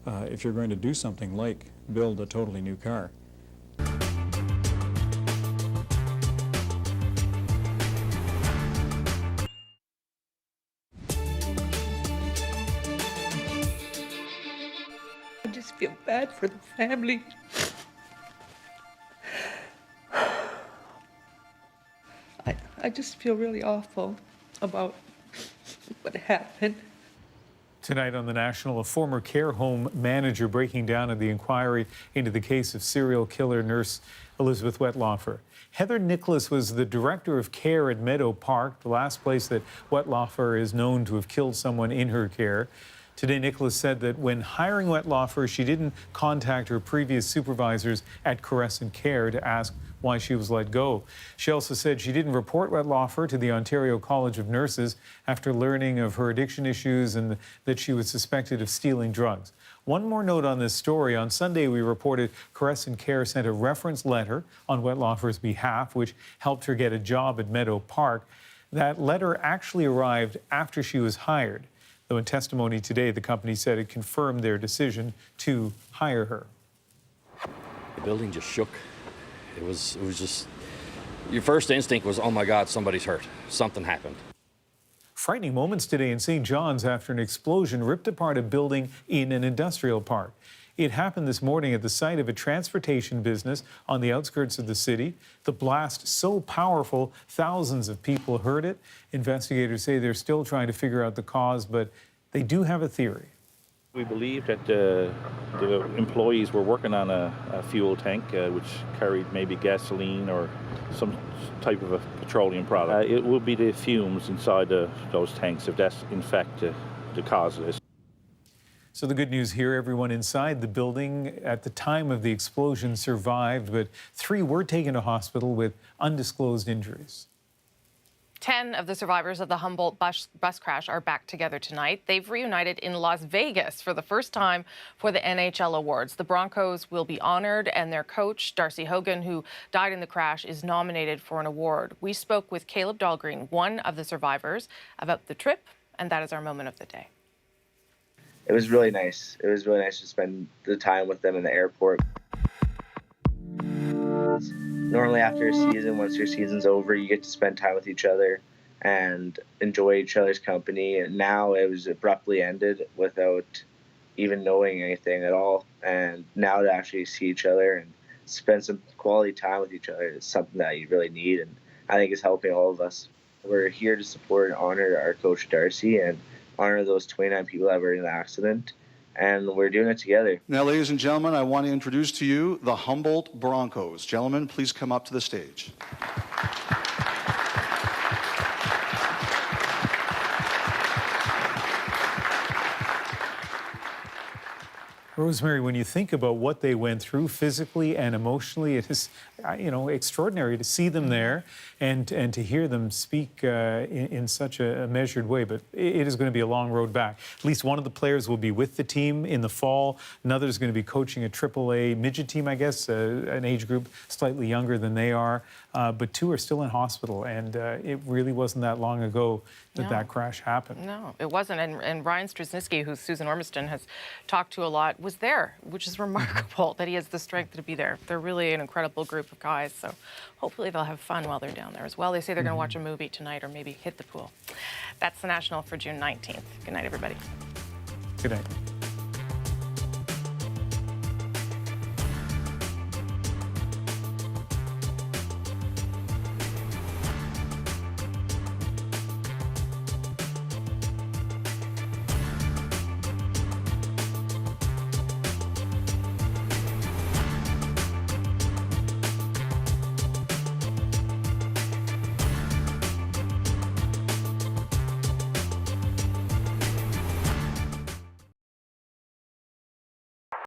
if you're going to do something like build a totally new car. I just feel bad for the family. I just feel really awful about what happened. Tonight on The National, a former care home manager breaking down in the inquiry into the case of serial killer nurse Elizabeth Wetlaufer. Heather Nicholas was the director of care at Meadow Park, the last place that Wetlaufer is known to have killed someone in her care. Today, Nicholas said that when hiring Wetlaufer, she didn't contact her previous supervisors at Crescent Care to ask why she was let go. She also said she didn't report Wetlaufer to the Ontario College of Nurses after learning of her addiction issues and that she was suspected of stealing drugs. One more note on this story. On Sunday, we reported Crescent Care sent a reference letter on Wetlaufer's behalf, which helped her get a job at Meadow Park. That letter actually arrived after she was hired, though in testimony today, the company said it confirmed their decision to hire her. The building just shook. It was just, your first instinct was, oh my God, somebody's hurt. Something happened. Frightening moments today in St. John's after an explosion ripped apart a building in an industrial park. It happened this morning at the site of a transportation business on the outskirts of the city. The blast so powerful, thousands of people heard it. Investigators say they're still trying to figure out the cause, but they do have a theory. We believe that the employees were working on a fuel tank which carried maybe gasoline or some type of a petroleum product. It will be the fumes inside those tanks if that's in fact the cause of this. So the good news here, everyone inside the building at the time of the explosion survived, but 3 were taken to hospital with undisclosed injuries. 10 of the survivors of the Humboldt bus crash are back together tonight. They've reunited in Las Vegas for the first time for the NHL Awards. The Broncos will be honored, and their coach, Darcy Hogan, who died in the crash, is nominated for an award. We spoke with Caleb Dahlgreen, one of the survivors, about the trip, and that is our moment of the day. It was really nice. It was really nice to spend the time with them in the airport. Normally after a season, once your season's over, you get to spend time with each other and enjoy each other's company. And now it was abruptly ended without even knowing anything at all. And now to actually see each other and spend some quality time with each other is something that you really need, and I think it's helping all of us. We're here to support and honor our coach Darcy and honor those 29 people that were in the accident. And we're doing it together. Now, ladies and gentlemen, I want to introduce to you the Humboldt Broncos. Gentlemen, please come up to the stage. Rosemary, when you think about what they went through physically and emotionally, it is, extraordinary to see them there and to hear them speak in such a measured way. But it is going to be a long road back. At least one of the players will be with the team in the fall. Another is going to be coaching a AAA midget team, I guess, an age group slightly younger than they are. But 2 are still in hospital, and it really wasn't that long ago that crash happened. No, it wasn't. And Ryan Strzelnicki, who Susan Ormiston has talked to a lot, was there, which is remarkable that he has the strength to be there. They're really an incredible group of guys, so hopefully they'll have fun while they're down there as well. They say they're going to watch a movie tonight or maybe hit the pool. That's the National for June 19th. Good night, everybody. Good night.